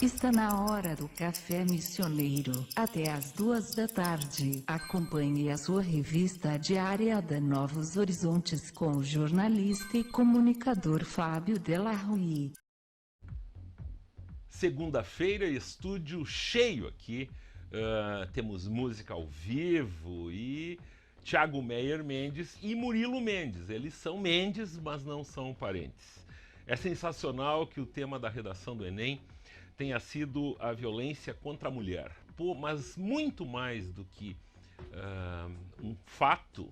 Está na hora do café missioneiro, até às 2 da tarde. Acompanhe a sua revista diária da Novos Horizontes com o jornalista e comunicador Fábio Della Rui. Segunda-feira, estúdio cheio aqui. Temos música ao vivo e Thiago Meyer Mendes e Murilo Mendes. Eles são Mendes, mas não são parentes. É sensacional que o tema da redação do Enem tenha sido a violência contra a mulher. Pô, mas muito mais do que um fato,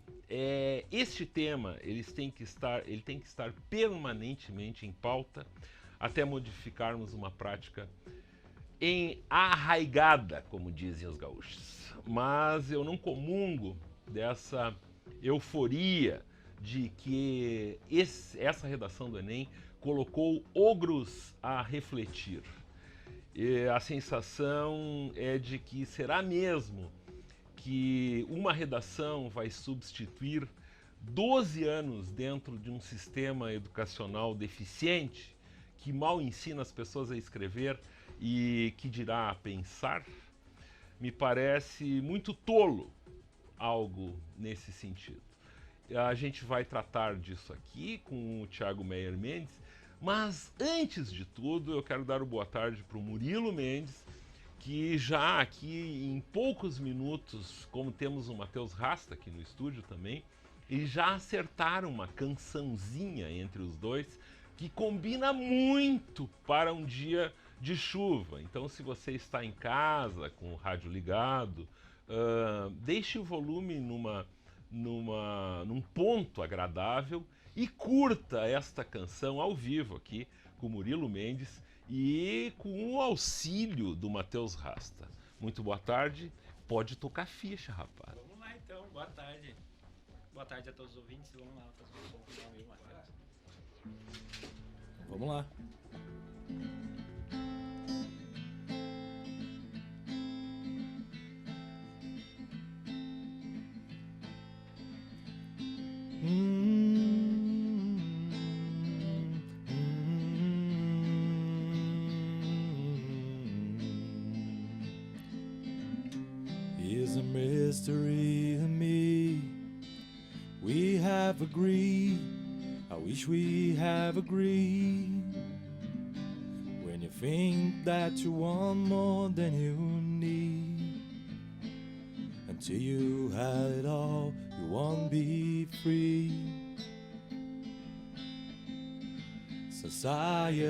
este tema ele tem que estar permanentemente em pauta até modificarmos uma prática arraigada, como dizem os gaúchos. Mas eu não comungo dessa euforia de que essa redação do Enem colocou ogros a refletir. E a sensação é de que será mesmo que uma redação vai substituir 12 anos dentro de um sistema educacional deficiente que mal ensina as pessoas a escrever e que dirá a pensar? Me parece muito tolo algo nesse sentido. A gente vai tratar disso aqui com o Thiago Meyer Mendes, mas antes de tudo eu quero dar boa tarde para o Murilo Mendes, que já aqui em poucos minutos, como temos o Matheus Rasta aqui no estúdio também, eles já acertaram uma cançãozinha entre os dois que combina muito para um dia de chuva. Então, se você está em casa com o rádio ligado, deixe o volume num ponto agradável e curta esta canção ao vivo aqui com o Murilo Mendes e com o auxílio do Matheus Rasta. Muito boa tarde. Pode tocar ficha, rapaz. Vamos lá então, boa tarde. Boa tarde a todos os ouvintes. Vamos lá, fazer um pouco do meu amigo Matheus. Vamos lá. Is a mystery to me. We have agreed. I wish we have agreed. When you think that you want more than you need, until you have it all, you won't be free. Society,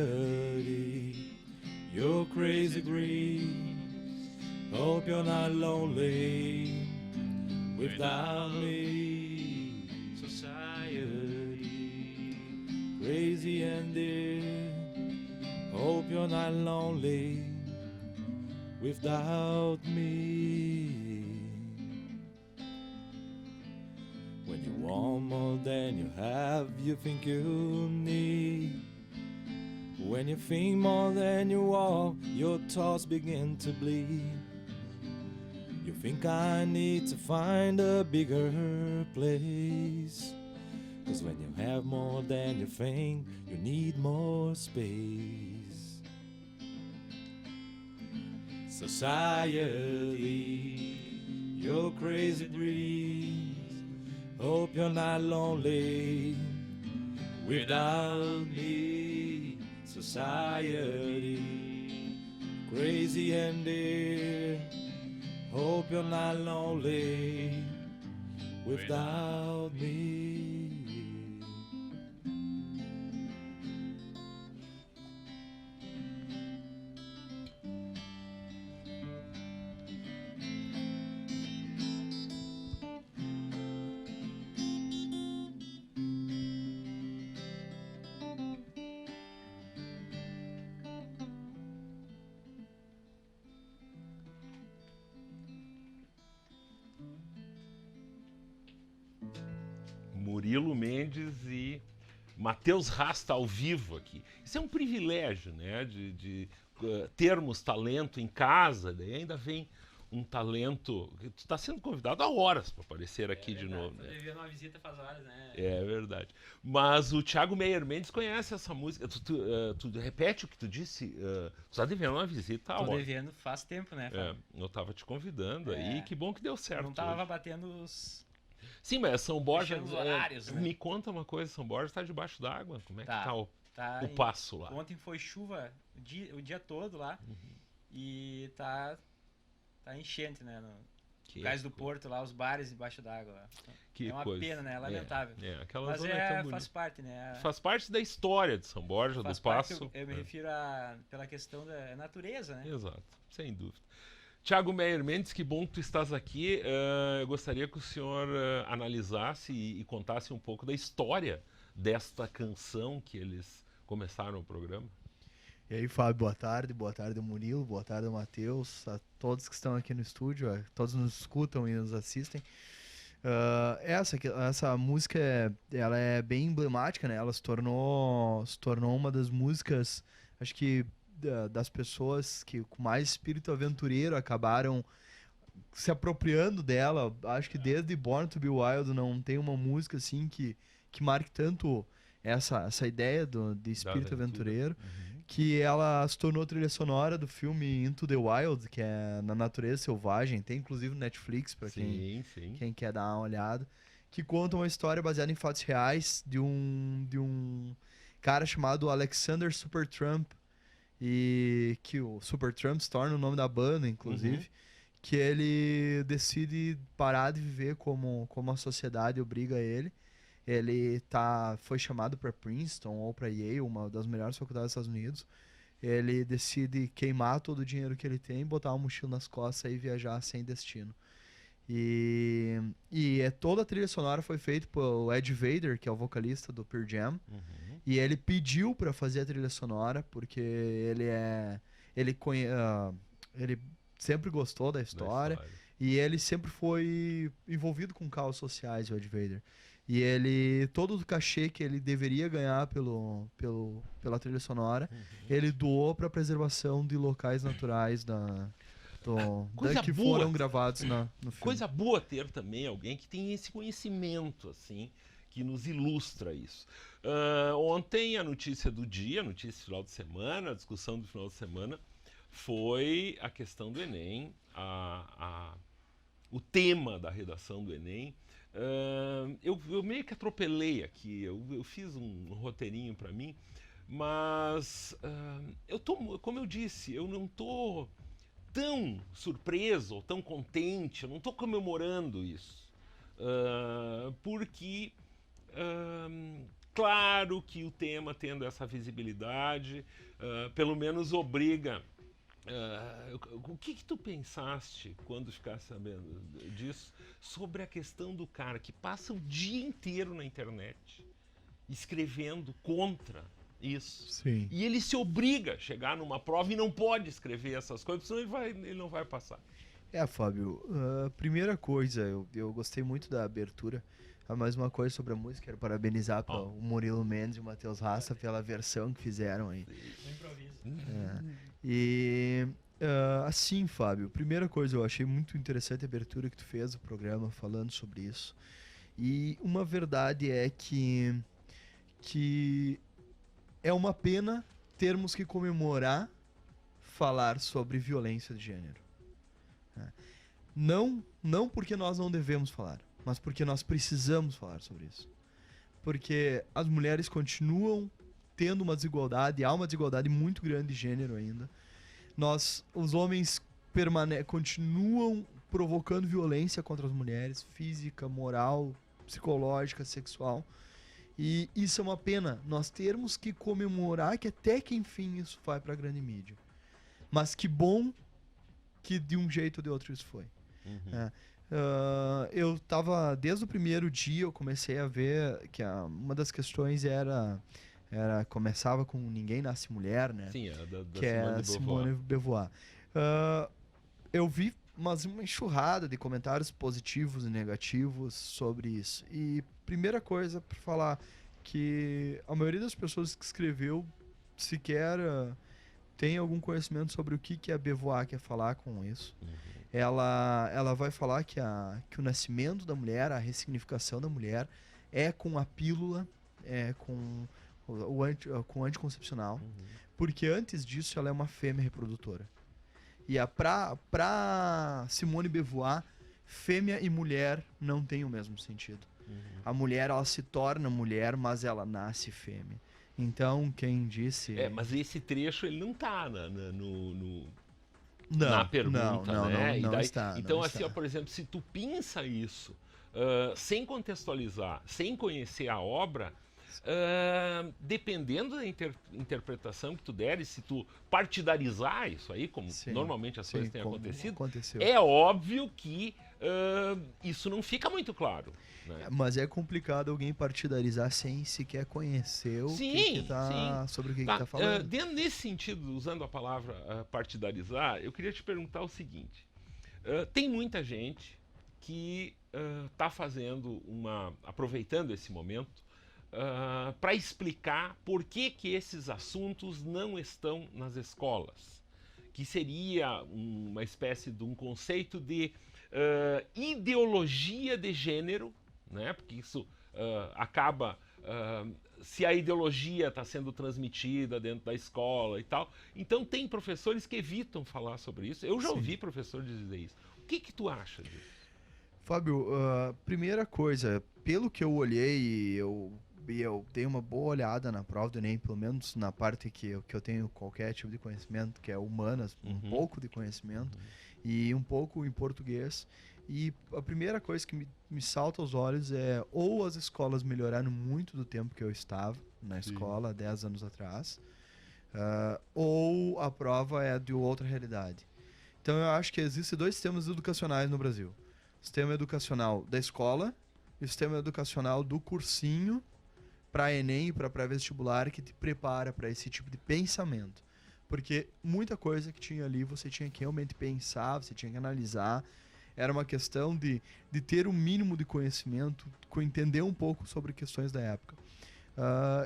you're crazy green. Hope you're not lonely without me. Society, crazy and dear. Hope you're not lonely without me. When you want more than you have, you think you need. When you think more than you want, your thoughts begin to bleed. You think I need to find a bigger place. 'Cause when you have more than you think, you need more space. Society, you're crazy breeze. Hope you're not lonely without me. Society, crazy and dear. Hope you're not lonely without me. Murilo Mendes e Matheus Rasta ao vivo aqui. Isso é um privilégio, né? De termos talento em casa, daí ainda vem um talento. Tu tá sendo convidado há horas para aparecer aqui de verdade, novo, tô né? devendo uma visita faz horas, né? É verdade. Mas o Thiago Meyer Mendes conhece essa música. Tu repete o que tu disse? Tu tá devendo uma visita há Tô horas. devendo faz tempo, né, É, Fábio? eu tava te convidando aí, É. que bom que deu certo. Não tava hoje. batendo os... Sim, mas São Borja. Fechando os horários, né? Me conta uma coisa, São Borja tá debaixo d'água. Como é que tá o Tá passo lá? Ontem foi chuva o dia todo lá. E tá enchente, né? No Cais do Porto lá, os bares embaixo d'água lá. Que É uma coisa. pena, né? É lamentável. Aquela Mas zona é tão bonita. faz parte, né? Faz parte da história de São Borja, Faz do parte, passo. eu me refiro pela questão da natureza, né? Exato, sem dúvida. Thiago Meyer Mendes, que bom que tu estás aqui. Eu gostaria que o senhor analisasse e contasse um pouco da história desta canção que eles começaram o programa. E aí, Fábio, boa tarde, Murilo, boa tarde, Matheus, a todos que estão aqui no estúdio, a todos nos escutam e nos assistem. Essa música, ela é bem emblemática, né? Ela se tornou uma das músicas, acho que das pessoas que com mais espírito aventureiro acabaram se apropriando dela. Acho que desde Born to Be Wild não tem uma música assim que marque tanto essa ideia de espírito aventureiro, que ela se tornou trilha sonora do filme Into the Wild, que é Na Natureza Selvagem. Tem inclusive no Netflix para quem quer dar uma olhada, que conta uma história baseada em fatos reais de um cara chamado Alexander Supertramp, e que o Supertramp se torna o nome da banda, inclusive, que ele decide parar de viver como a sociedade obriga ele. Ele foi chamado para Princeton ou para Yale, uma das melhores faculdades dos Estados Unidos. Ele decide queimar todo o dinheiro que ele tem, botar uma mochila nas costas e viajar sem destino. E toda a trilha sonora foi feita por Ed Vedder, que é o vocalista do Pearl Jam. E ele pediu para fazer a trilha sonora porque ele sempre gostou da história. E ele sempre foi envolvido com causas sociais, o Ed Vedder. E todo o cachê que ele deveria ganhar pela trilha sonora, ele doou para a preservação de locais naturais que foram gravados no filme. Coisa boa ter também alguém que tem esse conhecimento, assim, que nos ilustra isso. Ontem a notícia do dia, a notícia do final de semana, a discussão do final de semana, foi a questão do Enem, o tema da redação do Enem. Eu meio que atropelei aqui, eu fiz um roteirinho para mim, mas como eu disse, eu não tô tão surpreso ou tão contente, eu não tô comemorando isso, porque claro que o tema tendo essa visibilidade, pelo menos obriga. O que tu pensaste quando ficaste sabendo disso, sobre a questão do cara que passa o dia inteiro na internet escrevendo contra isso? Sim. E ele se obriga a chegar numa prova e não pode escrever essas coisas, senão ele não vai passar. Fábio, primeira coisa, eu gostei muito da abertura. Mais uma coisa sobre a música, quero parabenizar o Murilo Mendes e o Matheus Rasta pela versão que fizeram aí. Assim, Fábio, primeira coisa, eu achei muito interessante a abertura que tu fez do programa falando sobre isso. E uma verdade é que é uma pena termos que comemorar falar sobre violência de gênero. Não porque nós não devemos falar, mas porque nós precisamos falar sobre isso. Porque as mulheres continuam tendo uma desigualdade, há uma desigualdade muito grande de gênero ainda. Os homens continuam provocando violência contra as mulheres, física, moral, psicológica, sexual. E isso é uma pena, nós termos que comemorar que até que enfim isso vai para a grande mídia. Mas que bom que de um jeito ou de outro isso foi. Eu tava, desde o primeiro dia eu comecei a ver que uma das questões começava com Ninguém Nasce Mulher, né? Sim, da que é a Simone de Beauvoir. Eu vi uma enxurrada de comentários positivos e negativos sobre isso. E primeira coisa para falar que a maioria das pessoas que escreveu sequer tem algum conhecimento sobre o que a Beauvoir quer falar com isso. ela vai falar que o nascimento da mulher, a ressignificação da mulher é com a pílula, é com com o anticoncepcional, porque antes disso ela é uma fêmea reprodutora. E pra Simone de Beauvoir, fêmea e mulher não tem o mesmo sentido. A mulher, ela se torna mulher, mas ela nasce fêmea. Então, quem disse... Mas esse trecho, ele não tá na Não, pergunta, não, né? não, E não daí- está. Então, não assim, ó, está. por exemplo, se tu pensa isso, sem contextualizar, sem conhecer a obra, dependendo da interpretação que tu deres, se tu partidarizar isso aí, como Sim, normalmente as sim, coisas têm como acontecido, aconteceu. é óbvio que isso não fica muito claro. Né? Mas é complicado alguém partidarizar sem sequer conhecer o Sim, sobre o que Tá, tá falando. dentro nesse sentido, usando a palavra partidarizar, eu queria te perguntar o seguinte: tem muita gente que está fazendo aproveitando esse momento para explicar por que esses assuntos não estão nas escolas, que seria uma espécie de um conceito de ideologia de gênero, né? Porque isso acaba se a ideologia está sendo transmitida dentro da escola e tal. Então tem professores que evitam falar sobre isso. Eu já Sim. ouvi professor dizer isso. O que tu acha disso? Fábio, primeira coisa, pelo que eu olhei, e eu dei uma boa olhada na prova do Enem, pelo menos na parte que eu tenho qualquer tipo de conhecimento, que é humanas, um pouco de conhecimento, e um pouco em português. E a primeira coisa que me salta aos olhos é ou as escolas melhoraram muito do tempo que eu estava na escola, 10 anos atrás, ou a prova é de outra realidade. Então eu acho que existem dois sistemas educacionais no Brasil. O sistema educacional da escola e o sistema educacional do cursinho para Enem e para pré-vestibular, que te prepara para esse tipo de pensamento. Porque muita coisa que tinha ali você tinha que realmente pensar, você tinha que analisar. Era uma questão de ter um mínimo de conhecimento, entender um pouco sobre questões da época.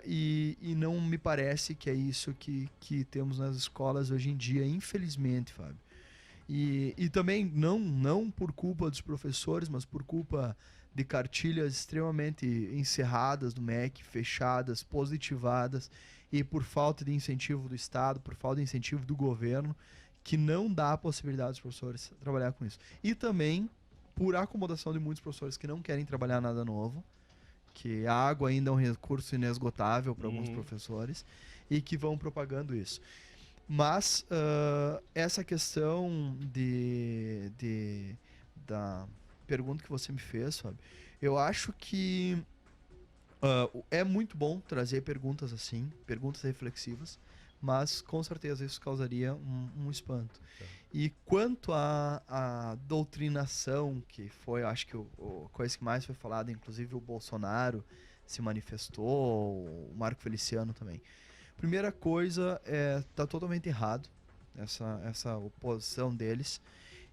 E não me parece que é isso que temos nas escolas hoje em dia, infelizmente, Fábio. E também não por culpa dos professores, mas por culpa de cartilhas extremamente encerradas do MEC, fechadas, positivadas, e por falta de incentivo do Estado, por falta de incentivo do governo, que não dá a possibilidade dos professores trabalhar com isso. E também por acomodação de muitos professores que não querem trabalhar nada novo, que a água ainda é um recurso inesgotável para alguns professores, e que vão propagando isso. Mas essa questão da pergunta que você me fez, Fábio, eu acho que é muito bom trazer perguntas assim, perguntas reflexivas, mas com certeza isso causaria um espanto. E quanto à doutrinação, que foi, acho que a coisa que mais foi falada, inclusive o Bolsonaro se manifestou, o Marco Feliciano também. Primeira coisa, tá totalmente errado essa oposição deles.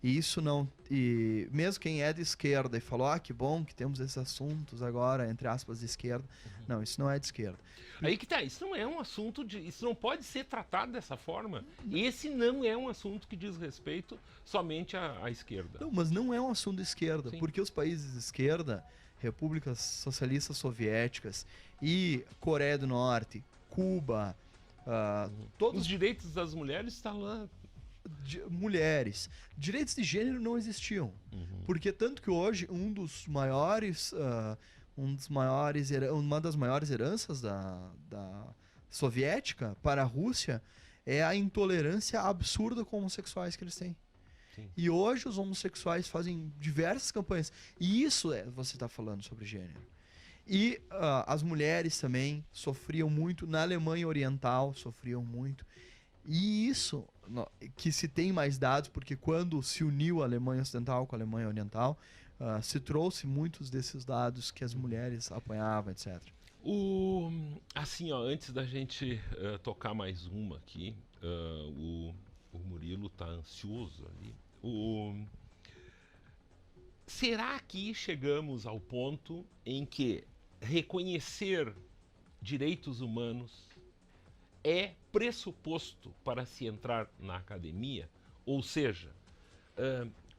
E isso não... E mesmo quem é de esquerda e falou, que bom que temos esses assuntos agora, entre aspas, de esquerda. Não, isso não é de esquerda. Aí que tá, isso não é um assunto isso não pode ser tratado dessa forma. Esse não é um assunto que diz respeito somente à esquerda. Não, mas não é um assunto de esquerda, Sim. porque os países de esquerda, repúblicas socialistas soviéticas e Coreia do Norte, Cuba, todos Os direitos das mulheres estão lá. mulheres, direitos de gênero não existiam, porque tanto que hoje uma das maiores heranças da soviética para a Rússia é a intolerância absurda com homossexuais que eles têm. Sim. E hoje os homossexuais fazem diversas campanhas. E isso você está falando sobre gênero. E as mulheres também sofriam muito. Na Alemanha Oriental sofriam muito. E isso, que se tem mais dados, porque quando se uniu a Alemanha Ocidental com a Alemanha Oriental, se trouxe muitos desses dados que as mulheres apanhavam, etc. Assim, ó, antes da gente tocar mais uma aqui, o Murilo tá ansioso ali. Será que chegamos ao ponto em que reconhecer direitos humanos é pressuposto para se entrar na academia? Ou seja,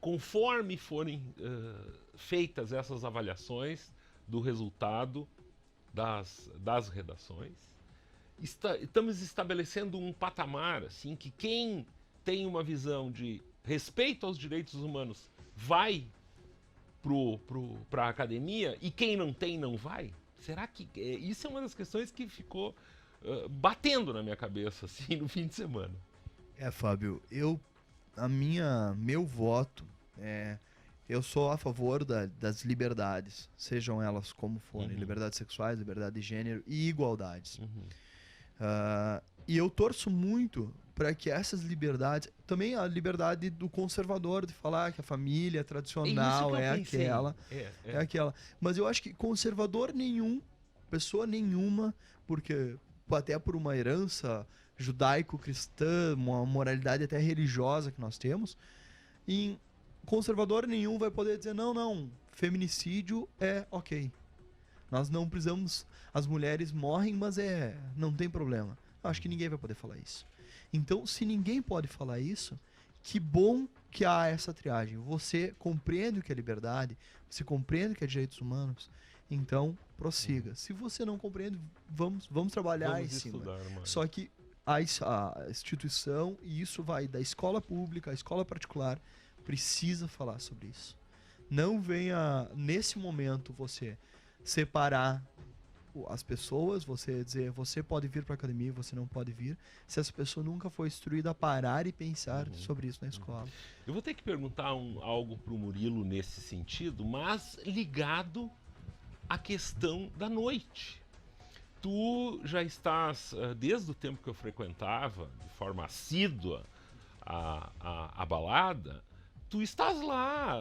conforme forem feitas essas avaliações do resultado das redações, estamos estabelecendo um patamar assim, que quem tem uma visão de respeito aos direitos humanos vai para a academia e quem não tem não vai? Será que isso é uma das questões que ficou batendo na minha cabeça assim no fim de semana? Fábio, meu voto eu sou a favor das liberdades, sejam elas como forem, liberdades sexuais, liberdade de gênero e igualdades. E eu torço muito para que essas liberdades, também a liberdade do conservador de falar que a família tradicional é aquela. Mas eu acho que conservador nenhum, pessoa nenhuma, porque até por uma herança judaico-cristã, uma moralidade até religiosa que nós temos, em conservador nenhum vai poder dizer não, feminicídio é ok. Nós não precisamos, as mulheres morrem, mas não tem problema. Eu acho que ninguém vai poder falar isso. Então, se ninguém pode falar isso, que bom que há essa triagem. Você compreende o que é liberdade, você compreende o que é direitos humanos, então prossiga. Se você não compreende, vamos trabalhar em cima. Só que a instituição, e isso vai da escola pública à escola particular, precisa falar sobre isso. Não venha, nesse momento, você separar as pessoas, você dizer, você pode vir para a academia, você não pode vir, se essa pessoa nunca foi instruída a parar e pensar sobre isso na escola. Eu vou ter que perguntar algo para o Murilo nesse sentido, mas ligado à questão da noite. Tu já estás, desde o tempo que eu frequentava, de forma assídua, a balada, tu estás lá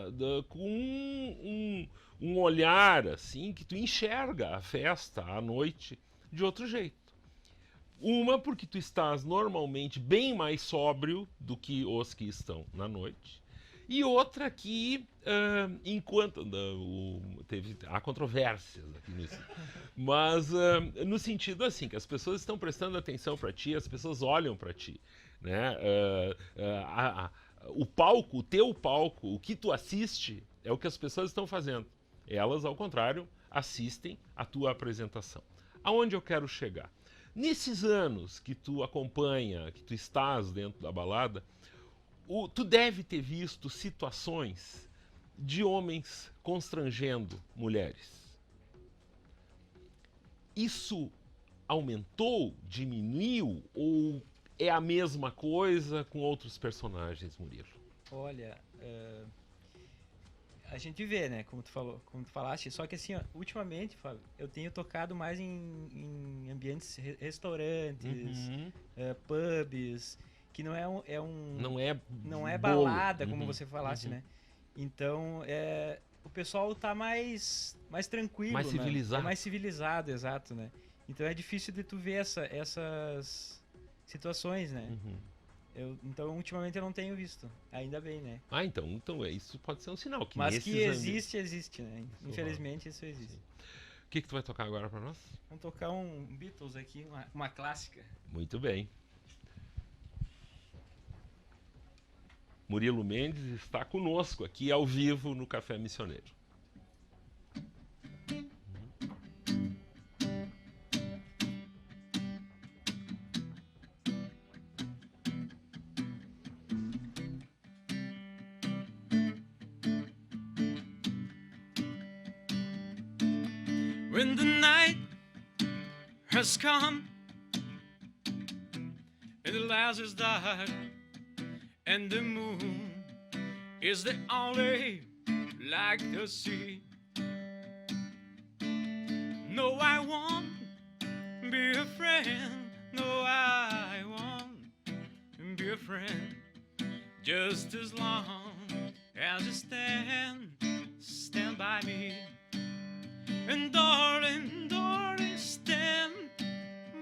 com um olhar assim que tu enxerga a festa, a noite, de outro jeito. Uma, porque tu estás normalmente bem mais sóbrio do que os que estão na noite. E outra que, enquanto... há controvérsias aqui nisso. Mas no sentido assim, que as pessoas estão prestando atenção para ti, as pessoas olham para ti. Né? O palco, o teu palco, o que tu assiste, é o que as pessoas estão fazendo. Elas, ao contrário, assistem a tua apresentação. Aonde eu quero chegar? Nesses anos que tu acompanha, que tu estás dentro da balada, tu deve ter visto situações de homens constrangendo mulheres. Isso aumentou, diminuiu ou é a mesma coisa com outros personagens, Murilo? Olha, a gente vê, né, como tu falaste, só que assim, ó, ultimamente, Fábio, eu tenho tocado mais em ambientes, restaurantes, pubs, que não é balada, como você falaste, né? Então, o pessoal tá mais tranquilo, mais civilizado. Né? É mais civilizado, exato, né? Então é difícil de tu ver essas situações, né? Então, ultimamente eu não tenho visto. Ainda bem, né? Então isso pode ser um sinal. Mas que existe, né? Infelizmente isso existe. Sim. O que tu vai tocar agora pra nós? Vamos tocar um Beatles aqui, uma clássica. Muito bem. Murilo Mendes está conosco aqui ao vivo no Café Missioneiro. When the night has come and the light is dark and the moon is the only light to see, no, I won't be a friend. No, I won't be a friend. Just as long as you stand by me. And darling, darling, stand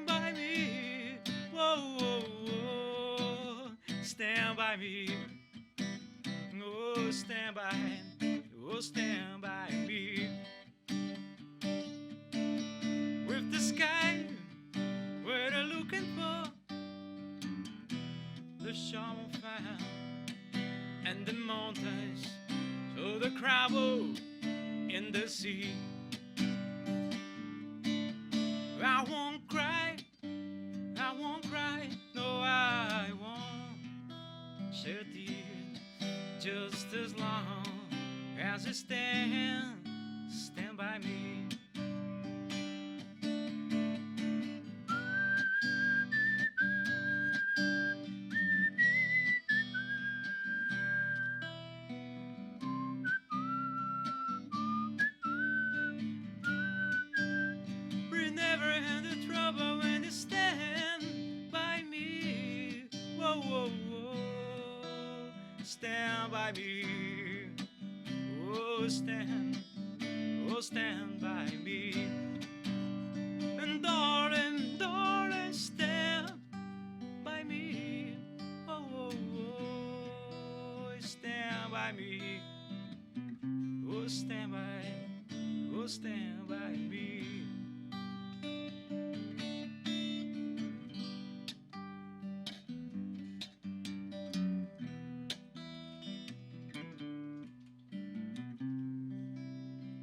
by me. Whoa, whoa, whoa. Stand by me. Oh, stand by me. With the sky we're looking for, the charm of found, and the mountains crab in the sea. I won't cry, no I won't shed tears, just as long as you stand by me. We never had the trouble when you stand by me. Whoa, whoa, whoa. Stand by me. Oh, stand by me. And darling, darling, stand by me. Oh, oh, oh, stand by me. Oh, stand by me.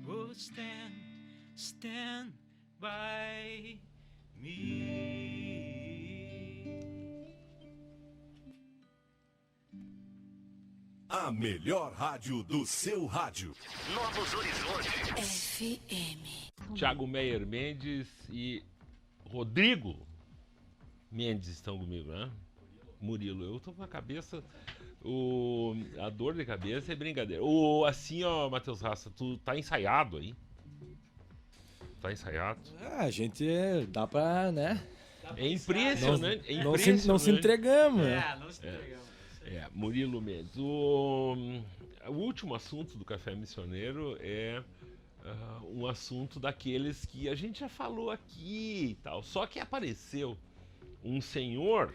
Oh, stand by me. A melhor rádio do seu rádio. Novos Horizontes. FM. Thiago Meyer Mendes e Rodrigo Mendes estão comigo, né? Murilo, eu tô com a cabeça... A dor de cabeça é brincadeira. Assim, ó, Matheus Raça, tu tá ensaiado aí? Tá ensaiado? A gente dá pra, né? É impressionante. Não se entregamos. Não se entregamos. Murilo Mendes. O último assunto do Café Missioneiro é um assunto daqueles que a gente já falou aqui e tal. Só que apareceu um senhor...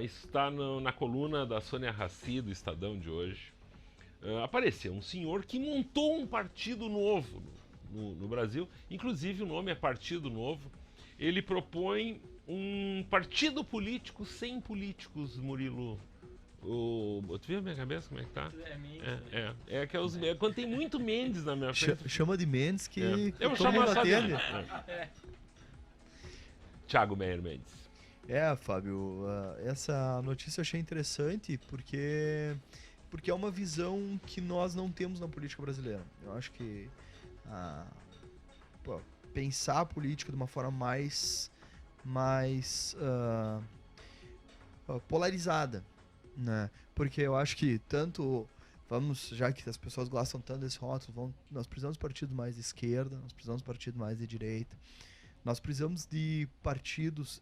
está na coluna da Sônia Raci, do Estadão de hoje. Apareceu um senhor que montou um partido novo no Brasil. Inclusive o nome é Partido Novo. Ele propõe um partido político sem políticos, Murilo. Tu viu a minha cabeça como é que tá? É que quando tem muito Mendes na minha frente. Chama de Mendes que eu vou todo chamar mundo só atende. Thiago Meyer Mendes. Fábio, essa notícia eu achei interessante porque é uma visão que nós não temos na política brasileira. Eu acho que pensar a política de uma forma mais polarizada, né? Porque eu acho que já que as pessoas gostam tanto desse rótulo, nós precisamos de partidos mais de esquerda, nós precisamos de partidos mais de direita, nós precisamos de partidos...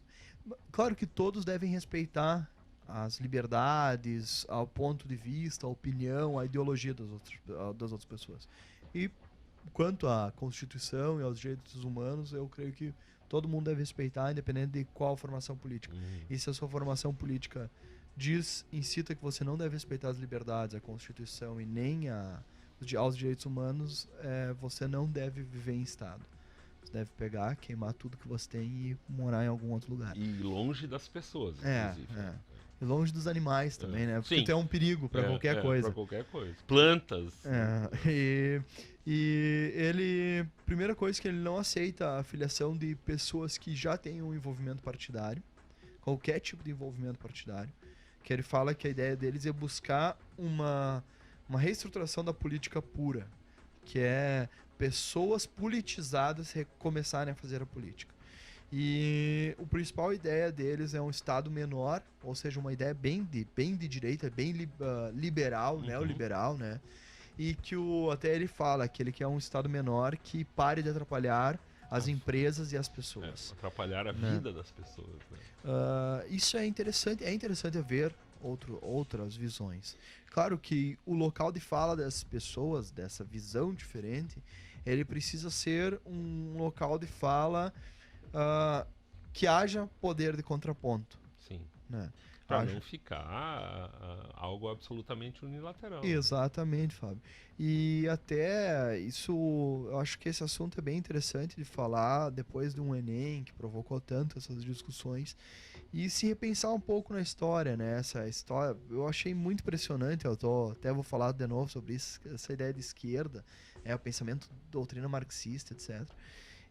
Claro que todos devem respeitar as liberdades, ao ponto de vista, a opinião, a ideologia das outras pessoas. E quanto à Constituição e aos direitos humanos, eu creio que todo mundo deve respeitar, independente de qual formação política. E se a sua formação política incita que você não deve respeitar as liberdades, a Constituição e nem aos direitos humanos, você não deve viver em Estado. Você deve pegar, queimar tudo que você tem e morar em algum outro lugar. E longe das pessoas, inclusive. E longe dos animais também, né? Porque Sim. tu é um perigo para qualquer coisa. Para qualquer coisa. Plantas. E ele... Primeira coisa que ele não aceita a filiação de pessoas que já têm um envolvimento partidário. Qualquer tipo de envolvimento partidário. Que ele fala que a ideia deles é buscar uma reestruturação da política pura. Que é... pessoas politizadas começarem a fazer a política. E a principal ideia deles é um Estado menor, ou seja, uma ideia bem de direita, bem liberal, neoliberal, né? E que até ele fala que ele quer um Estado menor que pare de atrapalhar as empresas e as pessoas. Atrapalhar a vida das pessoas. Né? Isso é interessante ver outras visões. Claro que o local de fala das pessoas, dessa visão diferente, ele precisa ser um local de fala que haja poder de contraponto. Sim. Né? Para não ficar algo absolutamente unilateral. Exatamente, Fábio. E até isso, eu acho que esse assunto é bem interessante de falar depois de um Enem que provocou tanto essas discussões e se repensar um pouco na história, né? Essa história eu achei muito impressionante, até vou falar de novo sobre isso, essa ideia de esquerda, o pensamento, doutrina marxista, etc.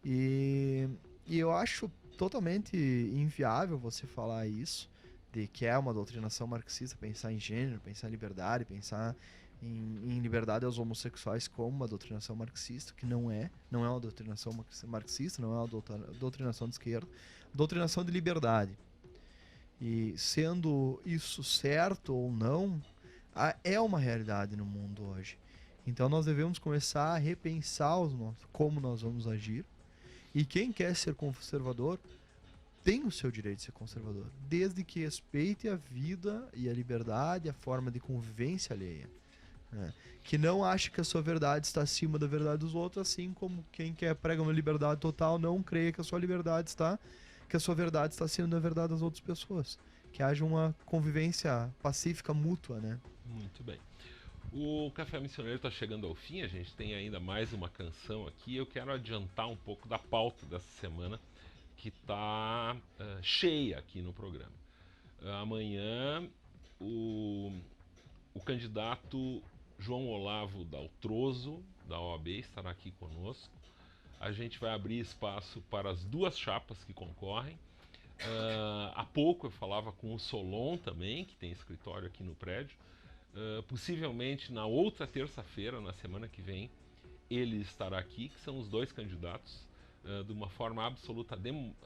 E eu acho totalmente inviável você falar isso, de que é uma doutrinação marxista, pensar em gênero, pensar em liberdade, pensar em liberdade aos homossexuais como uma doutrinação marxista, que não é uma doutrinação marxista, não é uma doutrinação de esquerda, doutrinação de liberdade. E sendo isso certo ou não, é uma realidade no mundo hoje. Então nós devemos começar a repensar como nós vamos agir. E quem quer ser conservador tem o seu direito de ser conservador, desde que respeite a vida e a liberdade, a forma de convivência alheia. Né? Que não ache que a sua verdade está acima da verdade dos outros, assim como quem prega uma liberdade total não creia que a sua verdade está acima da verdade das outras pessoas. Que haja uma convivência pacífica mútua, né? Muito bem. O Café Missioneiro está chegando ao fim, a gente tem ainda mais uma canção aqui. Eu quero adiantar um pouco da pauta dessa semana, que está cheia aqui no programa. Amanhã, o candidato João Olavo Daltroso, da OAB, estará aqui conosco. A gente vai abrir espaço para as duas chapas que concorrem. Há pouco eu falava com o Solon também, que tem escritório aqui no prédio. Possivelmente na outra terça-feira, na semana que vem, ele estará aqui, que são os dois candidatos, de uma forma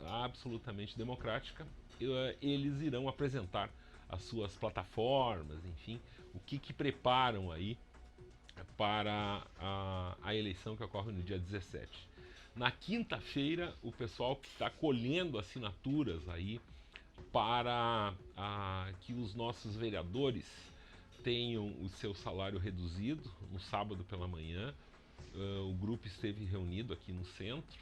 absolutamente democrática. Eles irão apresentar as suas plataformas, enfim, o que preparam aí para a eleição que ocorre no dia 17. Na quinta-feira, o pessoal que está colhendo assinaturas aí para que os nossos vereadores tenham o seu salário reduzido no sábado pela manhã. O grupo esteve reunido aqui no centro.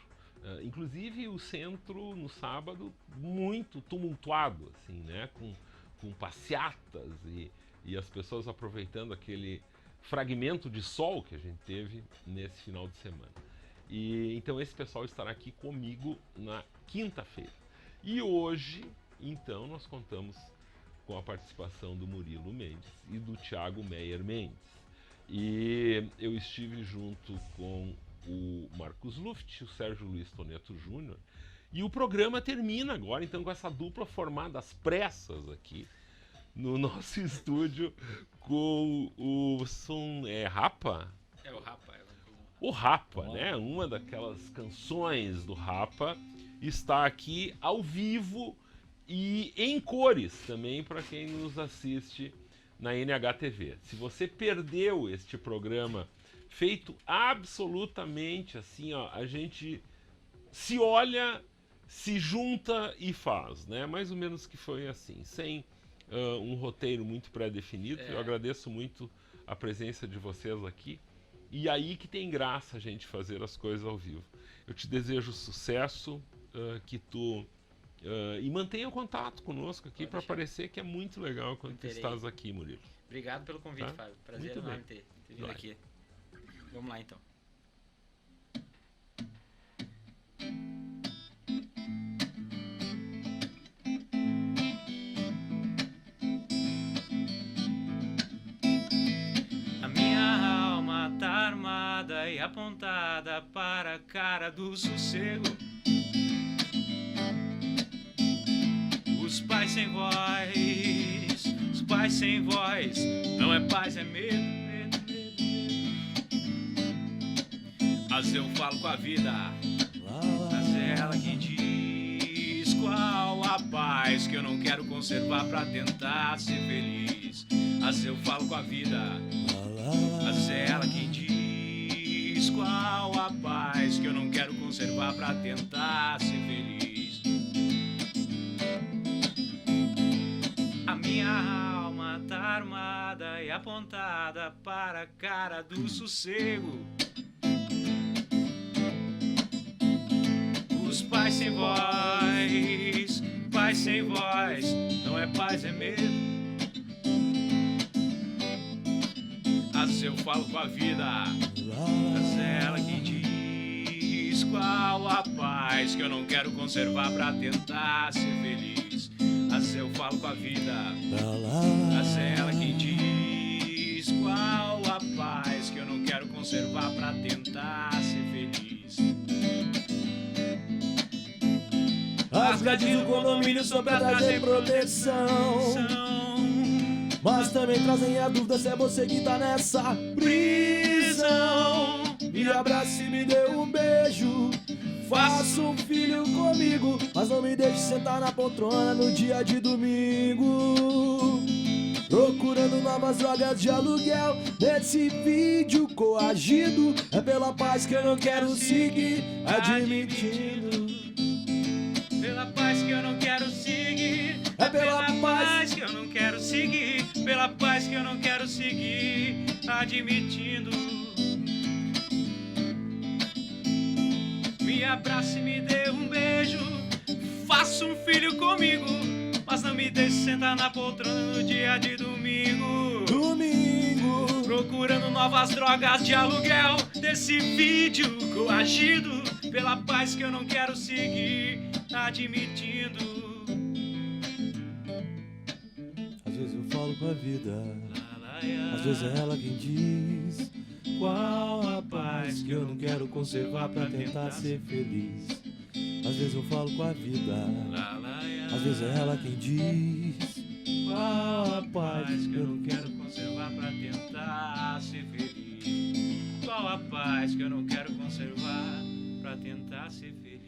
Inclusive o centro no sábado muito tumultuado, assim, né? Com passeatas e as pessoas aproveitando aquele fragmento de sol que a gente teve nesse final de semana. E então esse pessoal estará aqui comigo na quinta-feira. E hoje, então, nós contamos com a participação do Murilo Mendes e do Thiago Meyer Mendes. E eu estive junto com o Marcos Luft, o Sérgio Luiz Toneto Júnior, e o programa termina agora, então, com essa dupla formada às pressas aqui no nosso estúdio com o som Rapa? É o Rapa. O Rapa, né? Uma daquelas canções do Rapa está aqui ao vivo e em cores também para quem nos assiste na NHTV. Se você perdeu este programa feito absolutamente assim, ó, a gente se olha, se junta e faz, né? Mais ou menos que foi assim, sem um roteiro muito pré-definido. Eu agradeço muito a presença de vocês aqui. E aí que tem graça a gente fazer as coisas ao vivo. Eu te desejo sucesso, que tu... e mantenha contato conosco aqui para parecer que é muito legal quando tu estás aqui, Murilo. Obrigado pelo convite, Fábio. Prazer enorme ter vindo aqui. Vamos lá, então. A minha alma tá armada e apontada para a cara do sossego. Os pais sem voz, os pais sem voz, não é paz, é medo, medo, medo, medo. Mas eu falo com a vida, mas é ela quem diz qual a paz que eu não quero conservar pra tentar ser feliz. Mas eu falo com a vida, mas é ela quem diz qual a paz que eu não quero conservar pra tentar ser feliz. A minha alma tá armada e apontada para a cara do sossego. Os pais sem voz, pais paz sem voz, não é paz, é medo. Às vezes eu falo com a vida, mas é ela quem diz qual a paz que eu não quero conservar pra tentar ser feliz. Às vezes eu falo com a vida, mas é ela quem diz qual a paz que eu não quero conservar pra tentar ser feliz. As grades do condomínio são pra trazer proteção, mas também trazem a dúvida se é você que tá nessa prisão. Me abraça e me dê um beijo, faça um filho comigo, mas não me deixe sentar na poltrona no dia de domingo, procurando novas drogas de aluguel. Nesse vídeo coagido, é pela paz que eu não quero seguir, admitindo. Pela paz que eu não quero seguir, é pela paz que eu não quero seguir, pela paz que eu não quero seguir, admitindo. Me abrace e me dê um beijo, faça um filho comigo, mas não me deixe sentar na poltrona no dia de domingo. Procurando novas drogas de aluguel, desse vídeo coagido, pela paz que eu não quero seguir, admitindo. Às vezes eu falo com a vida, às vezes é ela quem diz qual a paz que eu não quero conservar pra tentar ser feliz. Às vezes eu falo com a vida, às vezes é ela quem diz qual a paz que eu não quero conservar pra tentar ser feliz. Qual a paz que eu não quero conservar pra tentar ser feliz.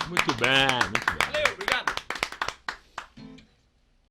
Muito bem, muito bem.